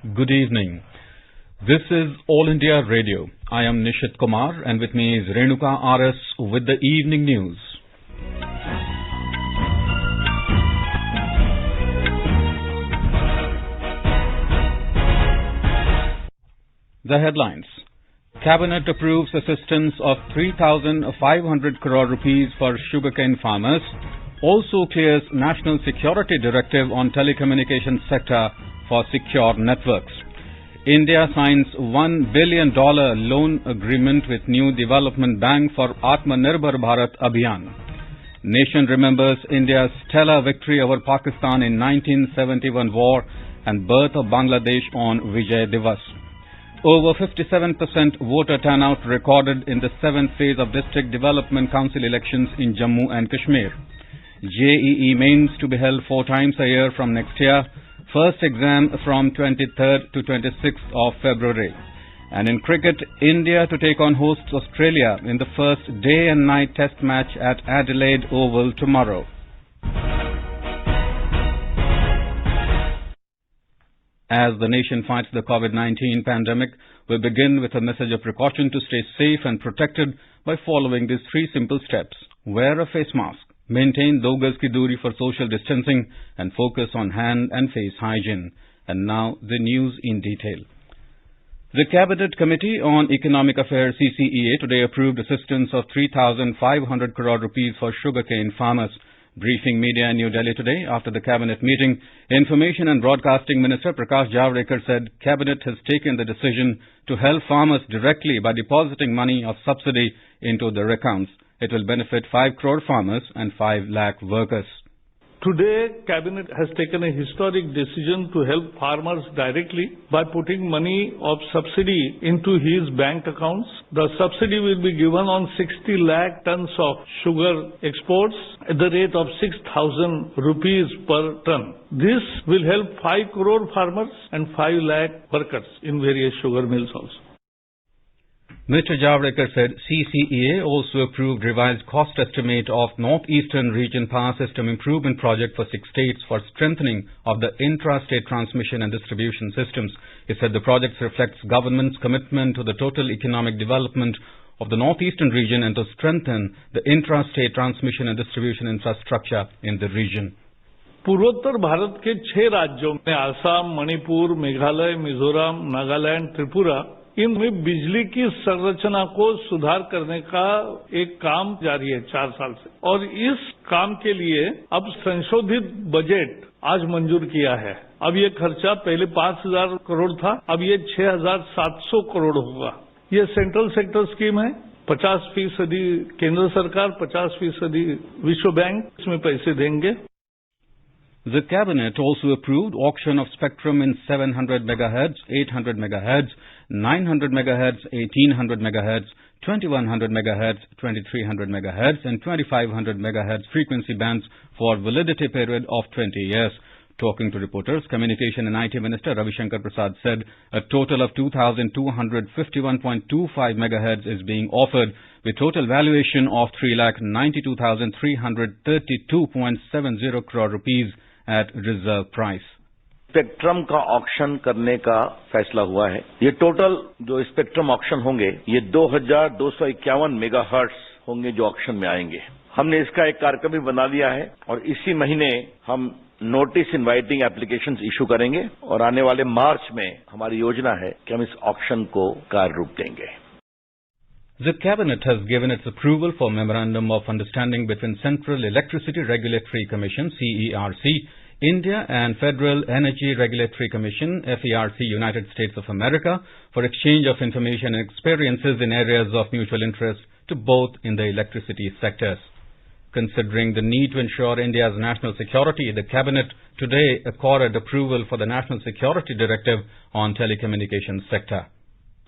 Good evening. This is All India Radio. I am Nishit Kumar and with me is Renuka RS with the evening news. The headlines. Cabinet approves assistance of 3,500 crore rupees for sugarcane farmers. Also clears National Security Directive on telecommunications sector for secure networks. India signs $1 billion loan agreement with New Development Bank for Atmanirbhar Bharat Abhiyan. Nation remembers India's stellar victory over Pakistan in 1971 war and birth of Bangladesh on Vijay Divas. Over 57% voter turnout recorded in the 7th phase of District Development Council elections in Jammu and Kashmir. JEE mains to be held 4 times a year from next year. First exam from 23rd to 26th of February. And in cricket, India to take on hosts Australia in the first day and night test match at Adelaide Oval tomorrow. As the nation fights the COVID-19 pandemic, we begin with a message of precaution to stay safe and protected by following these 3 simple steps. Wear a face mask. Maintain 2 gaz ki doori for social distancing and focus on hand and face hygiene. And now the news in detail. The Cabinet Committee on Economic Affairs CCEA today approved assistance of 3,500 crore rupees for sugarcane farmers. Briefing media in New Delhi today after the Cabinet meeting, Information and Broadcasting Minister Prakash Javadekar said Cabinet has taken the decision to help farmers directly by depositing money of subsidy into their accounts. It will benefit 5 crore farmers and 5 lakh workers. Today, Cabinet has taken a historic decision to help farmers directly by putting money of subsidy into his bank accounts. The subsidy will be given on 60 lakh tons of sugar exports at the rate of 6,000 rupees per ton. This will help 5 crore farmers and 5 lakh workers in various sugar mills also. Mr. Javadekar said CCEA also approved revised cost estimate of Northeastern Region Power System Improvement Project for 6 states for strengthening of the intra-state transmission and distribution systems. He said the project reflects government's commitment to the total economic development of the Northeastern region and to strengthen the intra-state transmission and distribution infrastructure in the region. पूर्वोत्तर भारत के 6 राज्यों में असम, मणिपुर, मेघालय, मिजोरम, नागालैंड, त्रिपुरा इनमें बिजली की संरचना को सुधार करने का एक काम जारी है 4 साल से और इस काम के लिए अब संशोधित बजट आज मंजूर किया है। अब ये खर्चा पहले 5,000 करोड़ था, अब ये 6,700 करोड़ होगा। ये सेंट्रल सेक्टर स्कीम है। 50% केंद्र सरकार, 50% विश्व बैंक इसमें पैसे देंगे। The Cabinet also approved auction of spectrum in 700 MHz, 800 MHz, 900 MHz, 1800 MHz, 2100 MHz, 2300 MHz and 2500 MHz frequency bands for validity period of 20 years. Talking to reporters, Communication and IT Minister Ravi Shankar Prasad said a total of 2,251.25 MHz is being offered with total valuation of 3,92,332.70 crore rupees at reserve price. Spectrum का auction करने का फैसला हुआ है। ये total जो spectrum auction होंगे ये 2,251 मेगाहर्ट्ज होंगे जो ऑक्शन में आएंगे। हमने इसका एक कार्यक्रम भी बना लिया है और इसी महीने हम नोटिस इनवाइटिंग एप्लीकेशंस इशू करेंगे और आने वाले मार्च में हमारी योजना है कि हम इस ऑक्शन को कार्य रूप देंगे। The Cabinet has given its approval for Memorandum of Understanding between Central Electricity Regulatory Commission CERC, India and Federal Energy Regulatory Commission FERC, United States of America for exchange of information and experiences in areas of mutual interest to both in the electricity sectors. Considering the need to ensure India's national security, the Cabinet today accorded approval for the National Security Directive on telecommunications sector.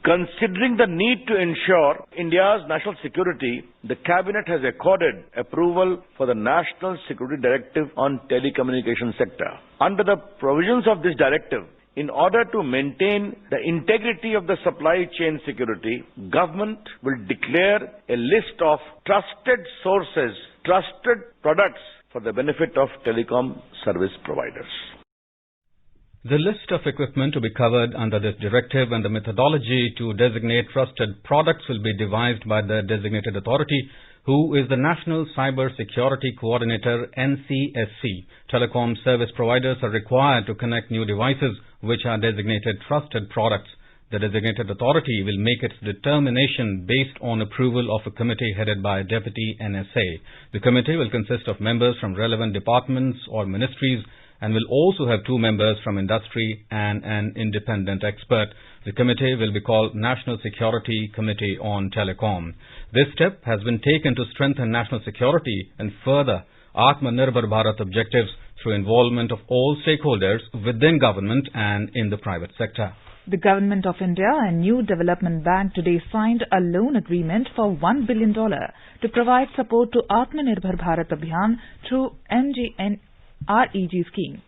Considering the need to ensure India's national security, the Cabinet has accorded approval for the National Security Directive on telecommunications sector. Under the provisions of this directive, in order to maintain the integrity of the supply chain security, government will declare a list of trusted sources, trusted products for the benefit of telecom service providers. The list of equipment to be covered under this directive and the methodology to designate trusted products will be devised by the designated authority, who is the National Cyber Security Coordinator, NCSC. Telecom service providers are required to connect new devices which are designated trusted products. The designated authority will make its determination based on approval of a committee headed by a deputy NSA. The committee will consist of members from relevant departments or ministries and will also have 2 members from industry and an independent expert. The committee will be called National Security Committee on Telecom. This step has been taken to strengthen national security and further Atmanirbhar Bharat objectives through involvement of all stakeholders within government and in the private sector. The Government of India and New Development Bank today signed a loan agreement for $1 billion to provide support to Atmanirbhar Bharat Abhiyan through MGNREG scheme.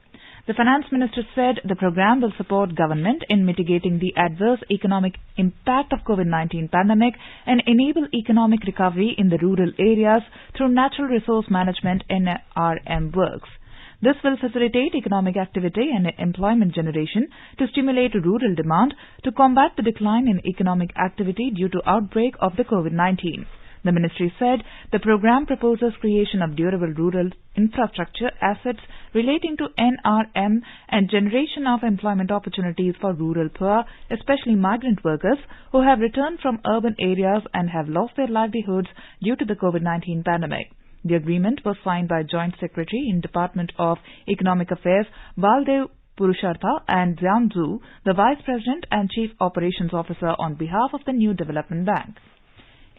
The Finance Minister said the program will support government in mitigating the adverse economic impact of COVID-19 pandemic and enable economic recovery in the rural areas through natural resource management NRM works. This will facilitate economic activity and employment generation to stimulate rural demand to combat the decline in economic activity due to outbreak of the COVID-19. The ministry said the program proposes creation of durable rural infrastructure assets relating to NRM and generation of employment opportunities for rural poor, especially migrant workers who have returned from urban areas and have lost their livelihoods due to the COVID-19 pandemic. The agreement was signed by Joint Secretary in Department of Economic Affairs Baldev Purushartha and Xian Zhu, the Vice President and Chief Operations Officer on behalf of the New Development Bank.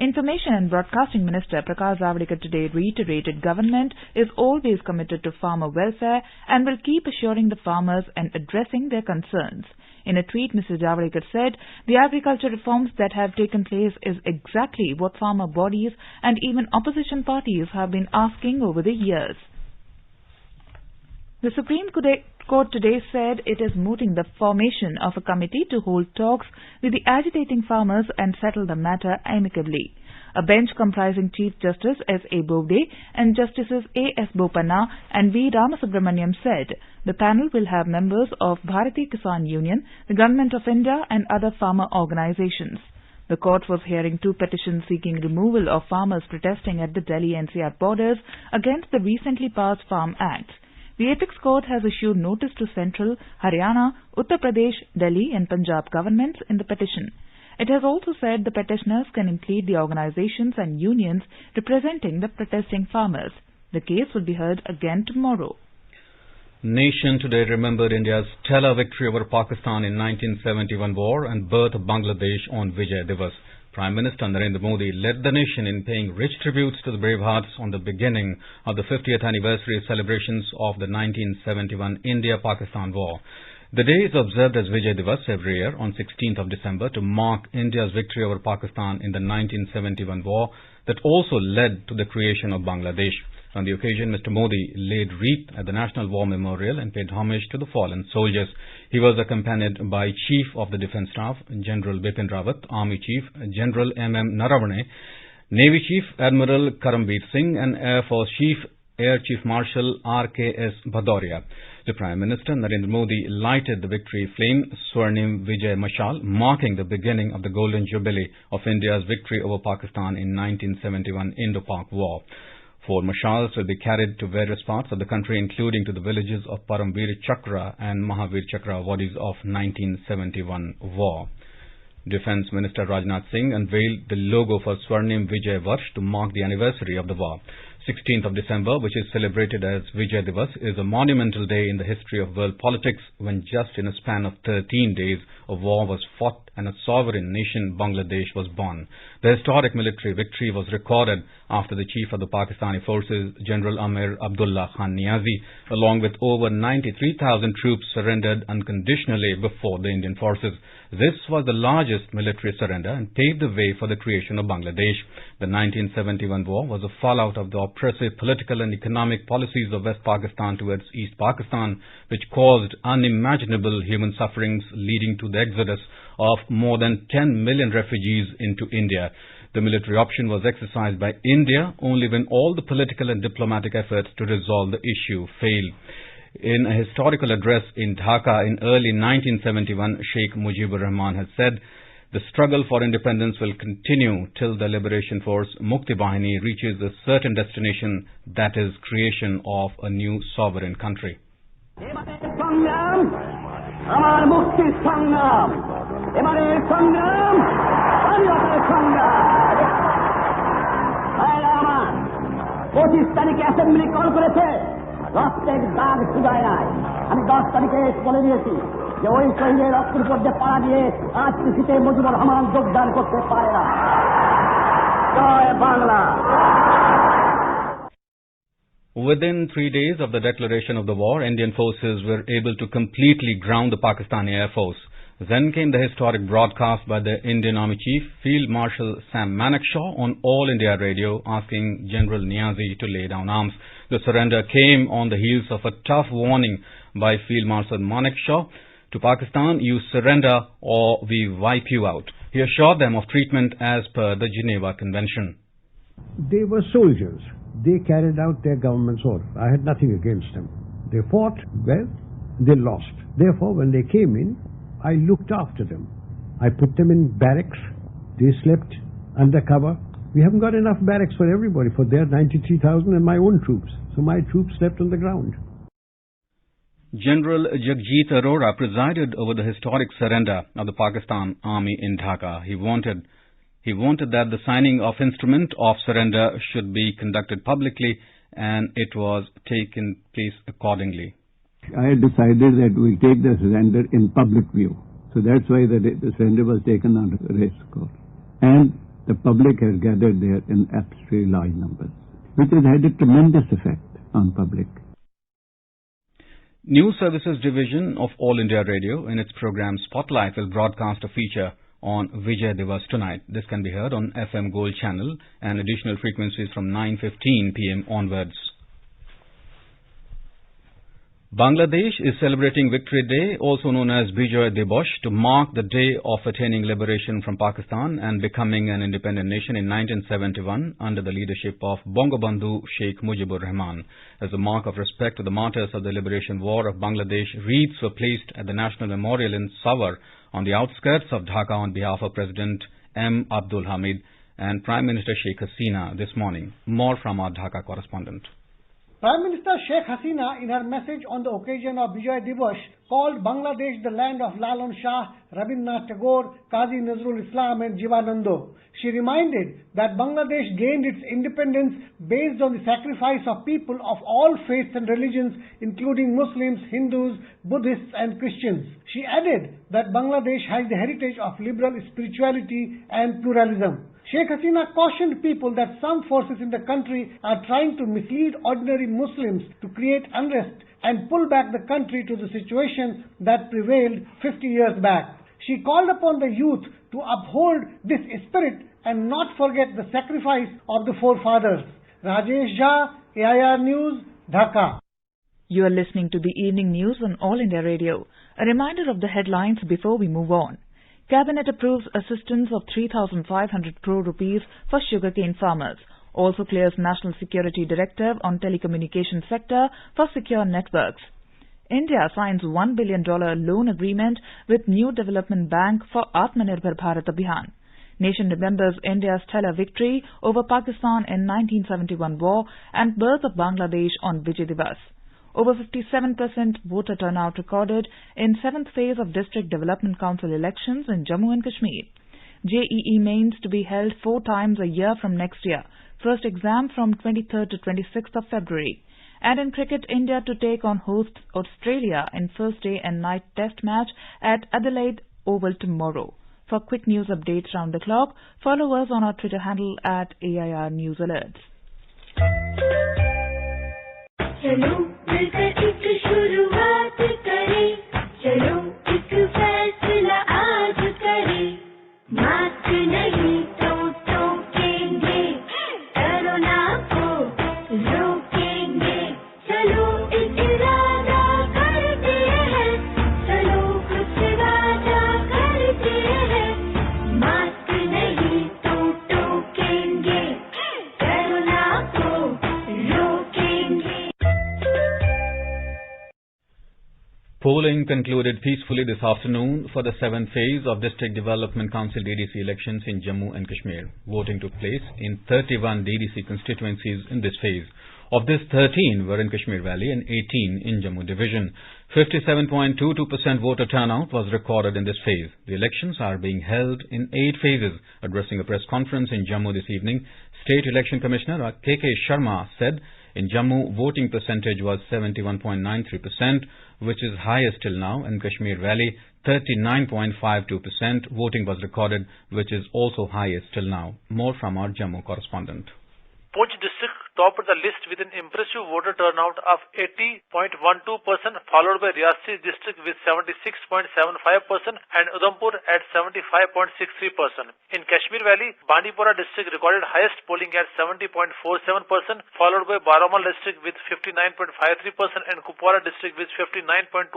Information and Broadcasting Minister Prakash Javadekar today reiterated government is always committed to farmer welfare and will keep assuring the farmers and addressing their concerns. In a tweet, Mr. Javadekar said the agriculture reforms that have taken place is exactly what farmer bodies and even opposition parties have been asking over the years. The Supreme Court today said it is mooting the formation of a committee to hold talks with the agitating farmers and settle the matter amicably. A bench comprising Chief Justice S.A. Bobde and Justices A.S. Bopanna and V. Ramasubramaniam said the panel will have members of Bharatiya Kisan Union, the Government of India and other farmer organizations. The court was hearing 2 petitions seeking removal of farmers protesting at the Delhi NCR borders against the recently passed Farm Act. The Apex Court has issued notice to Central, Haryana, Uttar Pradesh, Delhi and Punjab governments in the petition. It has also said the petitioners can plead the organizations and unions representing the protesting farmers. The case will be heard again tomorrow. Nation today remembered India's stellar victory over Pakistan in 1971 war and birth of Bangladesh on Vijay Divas. Prime Minister Narendra Modi led the nation in paying rich tributes to the brave hearts on the beginning of the 50th anniversary celebrations of the 1971 India-Pakistan war. The day is observed as Vijay Divas every year on 16th of December to mark India's victory over Pakistan in the 1971 war that also led to the creation of Bangladesh. On the occasion, Mr. Modi laid wreath at the National War Memorial and paid homage to the fallen soldiers. He was accompanied by Chief of the Defence Staff, General Bipin Rawat, Army Chief, General M.M. Naravane, Navy Chief, Admiral Karambir Singh, and Air Force Chief, Air Chief Marshal R.K.S. Bhadauria. The Prime Minister Narendra Modi lighted the victory flame Swarnim Vijay Mashal, marking the beginning of the golden jubilee of India's victory over Pakistan in 1971 Indo-Pak War. 4 mashals will be carried to various parts of the country, including to the villages of Paramveer Chakra and Mahavir Chakra, bodies of 1971 war. Defence Minister Rajnath Singh unveiled the logo for Swarnim Vijay Varsh to mark the anniversary of the war. 16th of December, which is celebrated as Vijay Divas, is a monumental day in the history of world politics when just in a span of 13 days a war was fought and a sovereign nation, Bangladesh, was born. The historic military victory was recorded after the chief of the Pakistani forces, General Amir Abdullah Khan Niazi, along with over 93,000 troops, surrendered unconditionally before the Indian forces. This was the largest military surrender and paved the way for the creation of Bangladesh. The 1971 war was a fallout of the oppressive political and economic policies of West Pakistan towards East Pakistan, which caused unimaginable human sufferings, leading to the exodus of more than 10 million refugees into India. The military option was exercised by India only when all the political and diplomatic efforts to resolve the issue failed. In a historical address in Dhaka in early 1971, Sheikh Mujibur Rahman had said, "The struggle for independence will continue till the liberation force Mukti Bahini reaches a certain destination, that is creation of a new sovereign country." যে ওই শহীদের রক্তের উপর যে পাড়া দিয়ে আজ পৃথিবীতে মুজিবুর রহমান যোগদান করতে পারে না। জয় Bangla. Within 3 days of the declaration of the war, Indian forces were able to completely ground the Pakistani Air Force. Then came the historic broadcast by the Indian Army Chief, Field Marshal Sam Manekshaw, on All India Radio, asking General Niazi to lay down arms. The surrender came on the heels of a tough warning by Field Marshal Manekshaw to Pakistan: "You surrender or we wipe you out." He assured them of treatment as per the Geneva Convention. They were soldiers. They carried out their government's order. I had nothing against them. They fought well, they lost. Therefore, when they came in, I looked after them. I put them in barracks. They slept under cover. We haven't got enough barracks for everybody, for their 93,000 and my own troops. So my troops slept on the ground. General Jagjit Arora presided over the historic surrender of the Pakistan Army in Dhaka. He wanted that the signing of instrument of surrender should be conducted publicly, and it was taken place accordingly. I had decided that we'll take the surrender in public view. So that's why the surrender was taken on the race course. And the public has gathered there in absolutely large numbers, which has had a tremendous effect on public. News Services Division of All India Radio, in its program Spotlight, will broadcast a feature on Vijay Diwas tonight. This can be heard on FM Gold channel and additional frequencies from 9:15 p.m. onwards. Bangladesh is celebrating Victory Day, also known as Bijoy Dibosh, to mark the day of attaining liberation from Pakistan and becoming an independent nation in 1971 under the leadership of Bangabandhu Sheikh Mujibur Rahman. As a mark of respect to the martyrs of the liberation war of Bangladesh, wreaths were placed at the National Memorial in Sawar on the outskirts of Dhaka on behalf of President M. Abdul Hamid and Prime Minister Sheikh Hasina this morning. More from our Dhaka correspondent. Prime Minister Sheikh Hasina, in her message on the occasion of Bijoy Dibosh, called Bangladesh the land of Lalon Shah, Rabindranath Tagore, Qazi Nazrul Islam and Jivanando. She reminded that Bangladesh gained its independence based on the sacrifice of people of all faiths and religions, including Muslims, Hindus, Buddhists and Christians. She added that Bangladesh has the heritage of liberal spirituality and pluralism. Sheikh Hasina cautioned people that some forces in the country are trying to mislead ordinary Muslims to create unrest and pull back the country to the situation that prevailed 50 years back. She called upon the youth to uphold this spirit and not forget the sacrifice of the forefathers. Rajesh Jha, AIR News, Dhaka. You are listening to the evening news on All India Radio. A reminder of the headlines before we move on. Cabinet approves assistance of 3,500 crore rupees for sugarcane farmers. Also clears National Security Directive on telecommunication sector for secure networks. India signs $1 billion loan agreement with New Development Bank for Atmanirbhar Bharat Abhiyan. Nation remembers India's stellar victory over Pakistan in 1971 war and birth of Bangladesh on Vijay Diwas. Over 57% voter turnout recorded in 7th phase of District Development Council elections in Jammu and Kashmir. JEE mains to be held 4 times a year from next year. First exam from 23rd to 26th of February. And in cricket, India to take on host Australia in first day and night test match at Adelaide Oval tomorrow. For quick news updates round the clock, follow us on our Twitter handle at AIR News Alerts. चलो मिलकर एक शुरुआत करें, चलो एक फैसला आज करें, मास्क नहीं तो टोकेंगे, कोरोना को रोकेंगे, चलो एक इरादा करते हैं, चलो कुछ वादा करते हैं, मास्क नहीं तो टोकेंगे, कोरोना को रोकेंगे। voting concluded peacefully this afternoon for the 7th phase of District Development Council DDC elections in Jammu and Kashmir. Voting took place in 31 DDC constituencies in this phase. Of this, 13 were in Kashmir Valley and 18 in Jammu Division. 57.22% voter turnout was recorded in this phase. The elections are being held in 8 phases. Addressing a press conference in Jammu this evening, State Election Commissioner K.K. Sharma said in Jammu, voting percentage was 71.93%, which is highest till now. In Kashmir Valley, 39.52% voting was recorded, which is also highest till now. More from our Jammu correspondent. Poonch district topped the list with an impressive voter turnout of 80.12%, followed by Riyasi district with 76.75% and Udhampur at 75.63%. In Kashmir Valley, Bandipora district recorded highest polling at 70.47%, followed by Baramal district with 59.53% and Kupwara district with 59.23%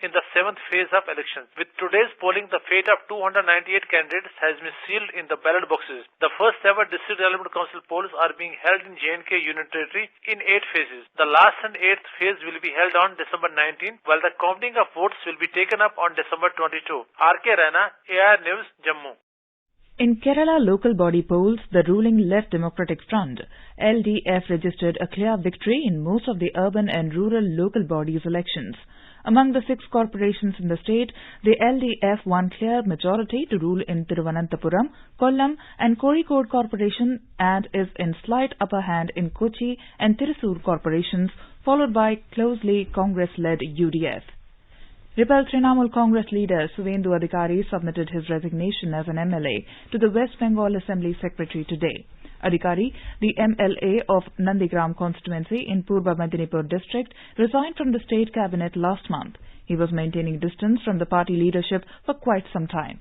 in the 7th phase of elections. With today's polling, the fate of 298 candidates has been sealed in the ballot boxes. The first ever District Development Council polls are being held in J&K Union Territory in 8 phases. The last and 8th phase will be held on December 19, while the counting of votes will be taken up on December 22. R.K. Raina, AIR News, Jammu. In Kerala local body polls, the ruling Left Democratic Front, LDF, registered a clear victory in most of the urban and rural local bodies elections. Among the 6 corporations in the state, the LDF won clear majority to rule in Thiruvananthapuram, Kollam and Kozhikode corporation and is in slight upper hand in Kochi and Thrissur corporations, followed by closely Congress-led UDF. Repelled Trinamool Congress leader Suvendu Adhikari submitted his resignation as an MLA to the West Bengal Assembly Secretary today. Adhikari, the MLA of Nandigram constituency in Purba Medinipur district, resigned from the state cabinet last month. He was maintaining distance from the party leadership for quite some time.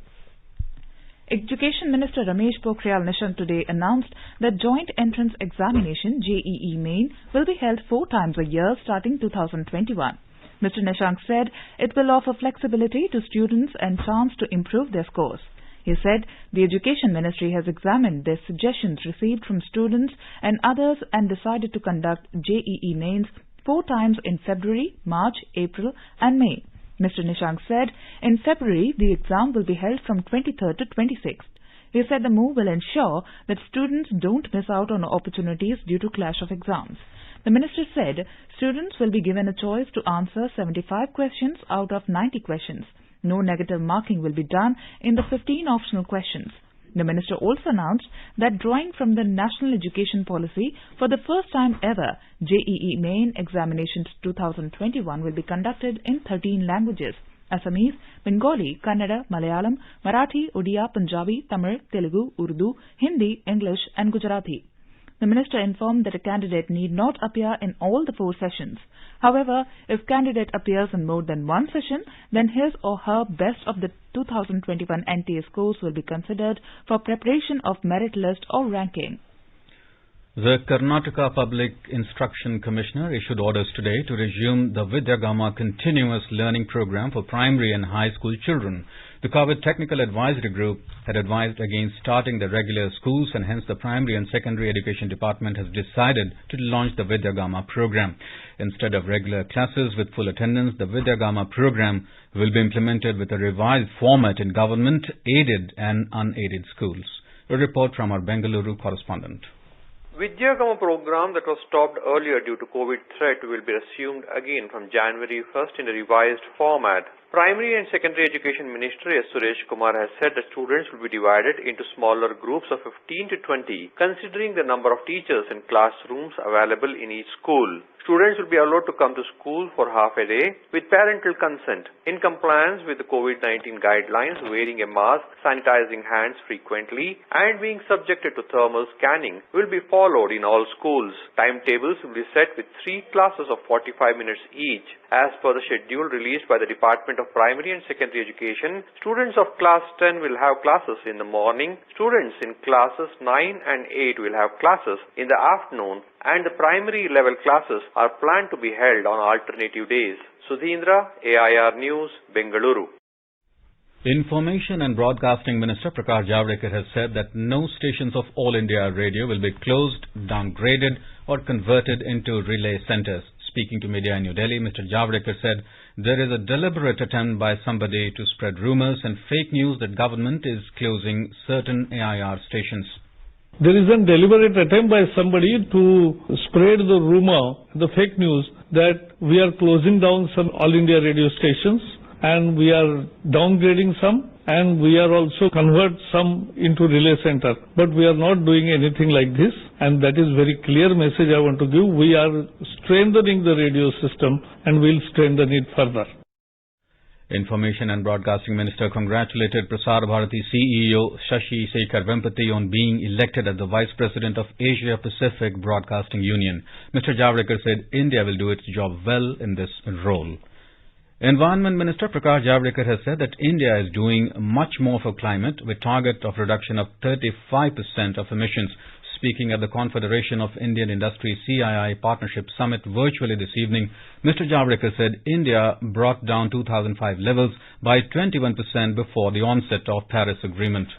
Education Minister Ramesh Pokhriyal Nishank today announced that joint entrance examination JEE Main will be held 4 times a year starting 2021. Mr. Nishank said it will offer flexibility to students and chance to improve their scores. He said the Education Ministry has examined the suggestions received from students and others and decided to conduct JEE Mains 4 times in February, March, April and May. Mr. Nishank said in February the exam will be held from 23rd to 26th. He said the move will ensure that students don't miss out on opportunities due to clash of exams. The minister said students will be given a choice to answer 75 questions out of 90 questions. No negative marking will be done in the 15 optional questions. The minister also announced that drawing from the National Education Policy for the first time ever, JEE Main Examinations 2021 will be conducted in 13 languages: Assamese, Bengali, Kannada, Malayalam, Marathi, Odia, Punjabi, Tamil, Telugu, Urdu, Hindi, English and Gujarati. The minister informed that a candidate need not appear in all the 4 sessions. However, if candidate appears in more than 1 session, then his or her best of the 2021 NTA scores will be considered for preparation of merit list or ranking. The Karnataka Public Instruction Commissioner issued orders today to resume the Vidyagama Continuous Learning Program for primary and high school children. The COVID Technical Advisory Group had advised against starting the regular schools, and hence the Primary and Secondary Education Department has decided to launch the Vidyagama program. Instead of regular classes with full attendance, the Vidyagama program will be implemented with a revised format in government, aided and unaided schools. A report from our Bengaluru correspondent. Vidyagama program that was stopped earlier due to COVID threat will be resumed again from January 1st in a revised format. Primary and Secondary Education Minister S. Suresh Kumar has said that students will be divided into smaller groups of 15 to 20, considering the number of teachers and classrooms available in each school. Students will be allowed to come to school for half a day with parental consent. In compliance with the COVID-19 guidelines, wearing a mask, sanitizing hands frequently, and being subjected to thermal scanning will be followed in all schools. Timetables will be set with 3 classes of 45 minutes each. As per the schedule released by the Department of Primary and Secondary Education, students of class 10 will have classes in the morning, students in classes 9 and 8 will have classes in the afternoon, and the primary level classes are planned to be held on alternative days. Sudhindra, AIR News, Bengaluru. Information and Broadcasting Minister Prakash Javadekar has said that no stations of All India Radio will be closed, downgraded or converted into relay centres. Speaking to media in New Delhi, Mr. Javadekar said there is a deliberate attempt by somebody to spread rumors and fake news that government is closing certain AIR stations. There is a deliberate attempt by somebody to spread the rumor, the fake news, that we are closing down some All India radio stations and we are downgrading some and we are also convert some into relay center. But we are not doing anything like this, and that is very clear message I want to give. We are strengthening the radio system and will strengthen it further. Information and Broadcasting Minister congratulated Prasar Bharati CEO Shashi Shekhar Vempati on being elected as the Vice President of Asia Pacific Broadcasting Union. Mr. Javadekar said India will do its job well in this role. Environment Minister Prakash Javadekar has said that India is doing much more for climate with target of reduction of 35% of emissions. Speaking at the Confederation of Indian Industry CII Partnership Summit virtually this evening, Mr. Javadekar said India brought down 2005 levels by 21% before the onset of Paris Agreement.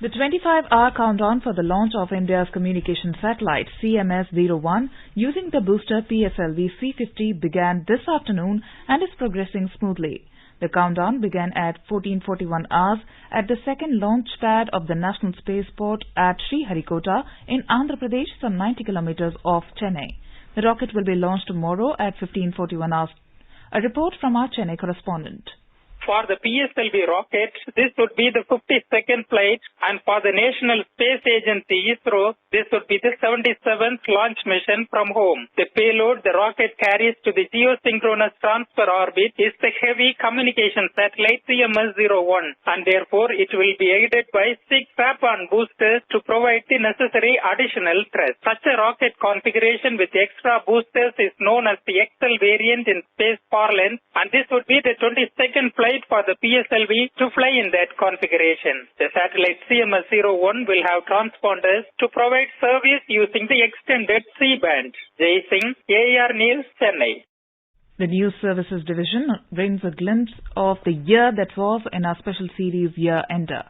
The 25-hour countdown for the launch of India's communication satellite CMS-01 using the booster PSLV C-50 began this afternoon and is progressing smoothly. The countdown began at 14:41 hours at the second launch pad of the National Spaceport at Sriharikota in Andhra Pradesh, some 90 kilometers off Chennai. The rocket will be launched tomorrow at 15:41 hours. A report from our Chennai correspondent. For the PSLV rocket, this would be the 52nd flight, and for the National Space Agency ISRO, this would be the 77th launch mission from home. The payload the rocket carries to the geosynchronous transfer orbit is the heavy communication satellite CMS-01, and therefore it will be aided by 6 strap-on boosters to provide the necessary additional thrust. Such a rocket configuration with extra boosters is known as the XL variant in space parlance, and this would be the 22nd flight for the PSLV to fly in that configuration. The satellite CMS-01 will have transponders to provide service using the extended C-band. Jai Singh, AR News, Chennai. The News Services Division brings a glimpse of the year that was in our special series Year Ender.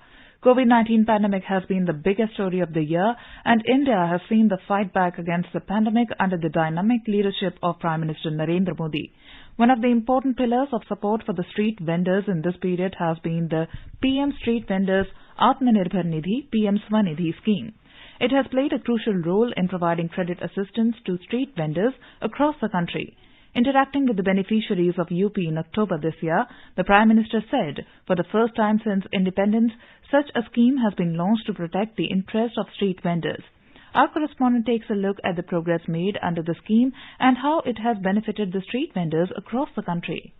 COVID-19 pandemic has been the biggest story of the year, and India has seen the fight back against the pandemic under the dynamic leadership of Prime Minister Narendra Modi. One of the important pillars of support for the street vendors in this period has been the PM Street Vendors Atmanirbhar Nidhi PM Swanidhi scheme. It has played a crucial role in providing credit assistance to street vendors across the country. Interacting with the beneficiaries of UP in October this year, the Prime Minister said, for the first time since independence, such a scheme has been launched to protect the interests of street vendors. Our correspondent takes a look at the progress made under the scheme and how it has benefited the street vendors across the country.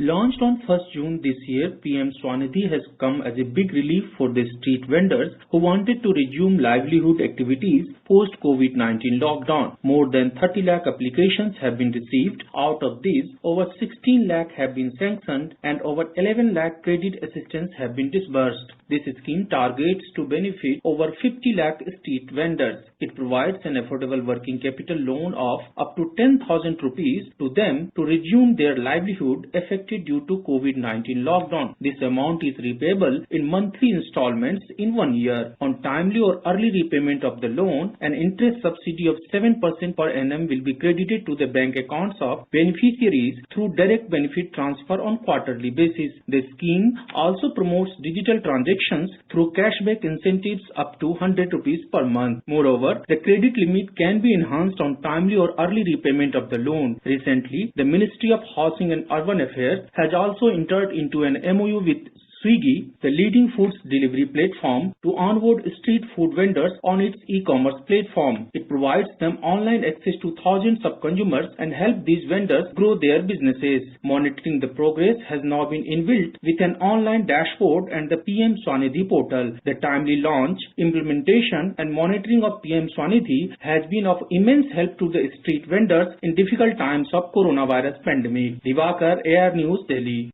Launched on 1st June this year, PM Swanidhi has come as a big relief for the street vendors who wanted to resume livelihood activities post-COVID-19 lockdown. More than 30 lakh applications have been received. Out of these, over 16 lakh have been sanctioned and over 11 lakh credit assistance have been disbursed. This scheme targets to benefit over 50 lakh street vendors. It provides an affordable working capital loan of up to 10,000 rupees to them to resume their livelihood affected due to COVID-19 lockdown. This amount is repayable in monthly installments in 1 year. On timely or early repayment of the loan, an interest subsidy of 7% per annum will be credited to the bank accounts of beneficiaries through direct benefit transfer on quarterly basis. The scheme also promotes digital transactions through cashback incentives up to 100 rupees per month. Moreover, the credit limit can be enhanced on timely or early repayment of the loan. Recently, the Ministry of Housing and Urban Affairs has also entered into an MOU with Swiggy, the leading foods delivery platform, to onboard street food vendors on its e-commerce platform. It provides them online access to thousands of consumers and help these vendors grow their businesses. Monitoring the progress has now been inbuilt with an online dashboard and the PM Swanidhi portal. The timely launch, implementation and monitoring of PM Swanidhi has been of immense help to the street vendors in difficult times of coronavirus pandemic. Divakar, AR News, Delhi.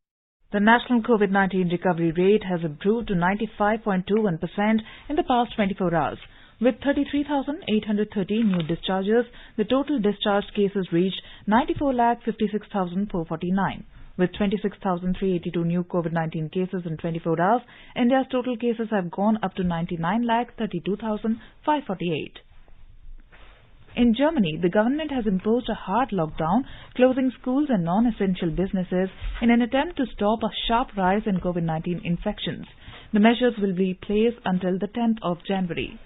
The national COVID-19 recovery rate has improved to 95.21% in the past 24 hours. With 33,830 new discharges, the total discharged cases reached 94,56,449. With 26,382 new COVID-19 cases in 24 hours, India's total cases have gone up to 99,32,548. In Germany, the government has imposed a hard lockdown, closing schools and non-essential businesses in an attempt to stop a sharp rise in COVID-19 infections. The measures will be placed until the 10th of January.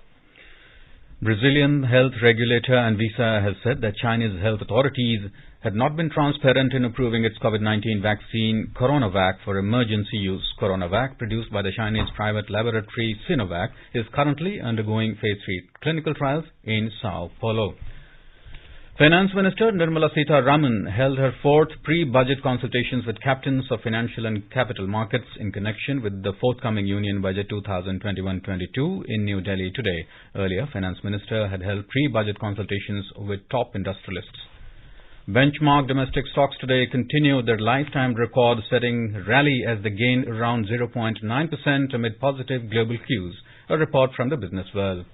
Brazilian health regulator Anvisa has said that Chinese health authorities had not been transparent in approving its COVID-19 vaccine Coronavac for emergency use. Coronavac, produced by the Chinese private laboratory Sinovac, is currently undergoing phase 3 clinical trials in Sao Paulo. Finance Minister Nirmala Sitharaman held her fourth pre-budget consultations with captains of financial and capital markets in connection with the forthcoming Union Budget 2021-22 in New Delhi today. Earlier, Finance Minister had held pre-budget consultations with top industrialists. Benchmark domestic stocks today continued their lifetime record-setting rally as they gained around 0.9% amid positive global cues. A report from the Business World.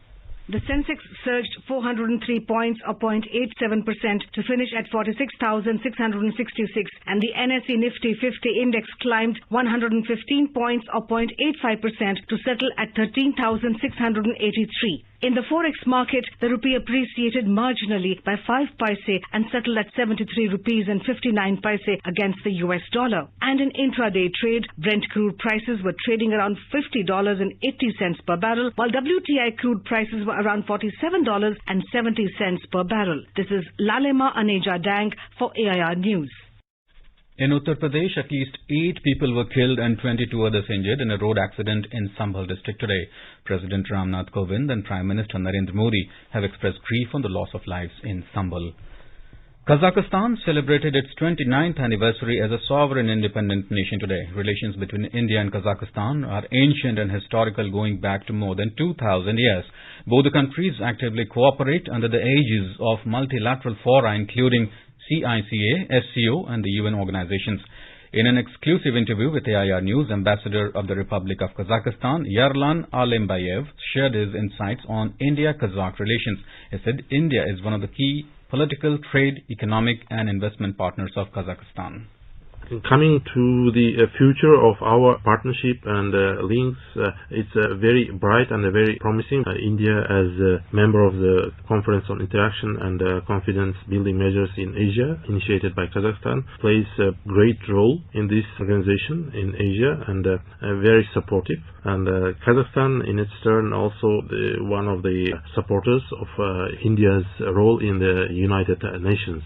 The Sensex surged 403 points or 0.87% to finish at 46,666 and the NSE Nifty 50 index climbed 115 points or 0.85% to settle at 13,683. In the forex market, the rupee appreciated marginally by 5 paise and settled at 73 rupees and 59 paise against the US dollar. And in intraday trade, Brent crude prices were trading around $50.80 per barrel, while WTI crude prices were around $47.70 per barrel. This is Lalema Aneja Dang for AIR News. In Uttar Pradesh, at least 8 people were killed and 22 others injured in a road accident in Sambhal district today. President Ramnath Kovind and Prime Minister Narendra Modi have expressed grief on the loss of lives in Sambhal. Kazakhstan celebrated its 29th anniversary as a sovereign independent nation today. Relations between India and Kazakhstan are ancient and historical, going back to more than 2,000 years. Both the countries actively cooperate under the aegis of multilateral fora including CICA, SCO and the UN organizations. In an exclusive interview with AIR News, Ambassador of the Republic of Kazakhstan, Yarlan Alembayev, shared his insights on India-Kazakh relations. He said India is one of the key political, trade, economic and investment partners of Kazakhstan. Coming to the future of our partnership and links, it's very bright and very promising. India, as a member of the Conference on Interaction and Confidence Building Measures in Asia, initiated by Kazakhstan, plays a great role in this organization in Asia and very supportive. And Kazakhstan, in its turn, also one of the supporters of India's role in the United Nations.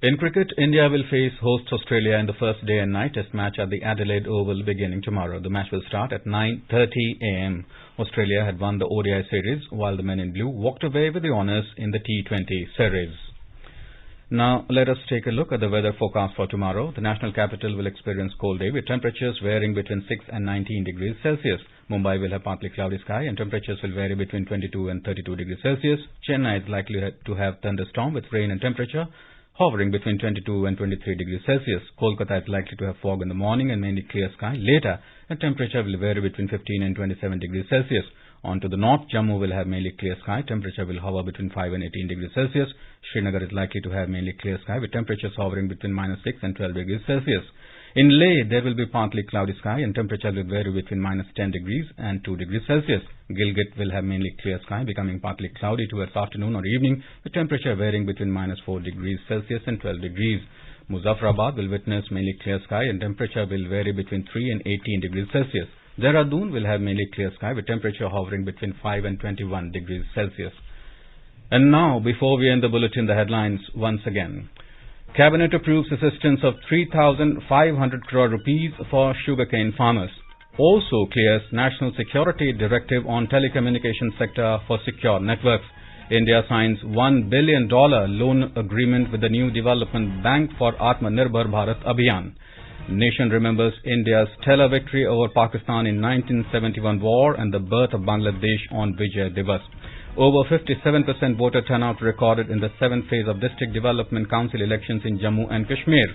In cricket, India will face host Australia in the first day and night test match at the Adelaide Oval beginning tomorrow. The match will start at 9:30 a.m. Australia had won the ODI series, while the men in blue walked away with the honours in the T20 series. Now, let us take a look at the weather forecast for tomorrow. The national capital will experience cold day with temperatures varying between 6 and 19 degrees Celsius. Mumbai will have partly cloudy sky and temperatures will vary between 22 and 32 degrees Celsius. Chennai is likely to have thunderstorm with rain and temperature hovering between 22 and 23 degrees Celsius. Kolkata is likely to have fog in the morning and mainly clear sky. Later, the temperature will vary between 15 and 27 degrees Celsius. On to the north, Jammu will have mainly clear sky. Temperature will hover between 5 and 18 degrees Celsius. Srinagar is likely to have mainly clear sky with temperatures hovering between -6 and 12 degrees Celsius. In Leh, there will be partly cloudy sky and temperature will vary between -10 degrees and 2 degrees Celsius. Gilgit will have mainly clear sky, becoming partly cloudy towards afternoon or evening, with temperature varying between -4 degrees Celsius and 12 degrees. Muzaffarabad will witness mainly clear sky and temperature will vary between 3 and 18 degrees Celsius. Dehradun will have mainly clear sky with temperature hovering between 5 and 21 degrees Celsius. And now, before we end the bulletin, the headlines once again. Cabinet approves assistance of 3,500 crore rupees for sugarcane farmers. Also clears National Security Directive on telecommunications sector for secure networks. India signs $1 billion loan agreement with the new development bank for Atmanirbhar Bharat Abhiyan. Nation remembers India's stellar victory over Pakistan in 1971 war and the birth of Bangladesh on Vijay Divas. Over 57% voter turnout recorded in the 7th phase of District Development Council elections in Jammu and Kashmir.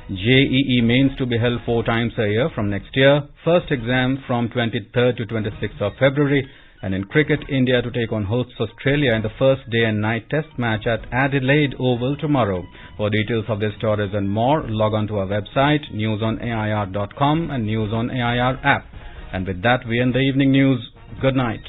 JEE mains to be held 4 times a year from next year. First exam from 23rd to 26th of February. And in cricket, India to take on hosts Australia in the first day and night test match at Adelaide Oval tomorrow. For details of these stories and more, log on to our website, newsonair.com and News on AIR app. And with that, we end the evening news. Good night.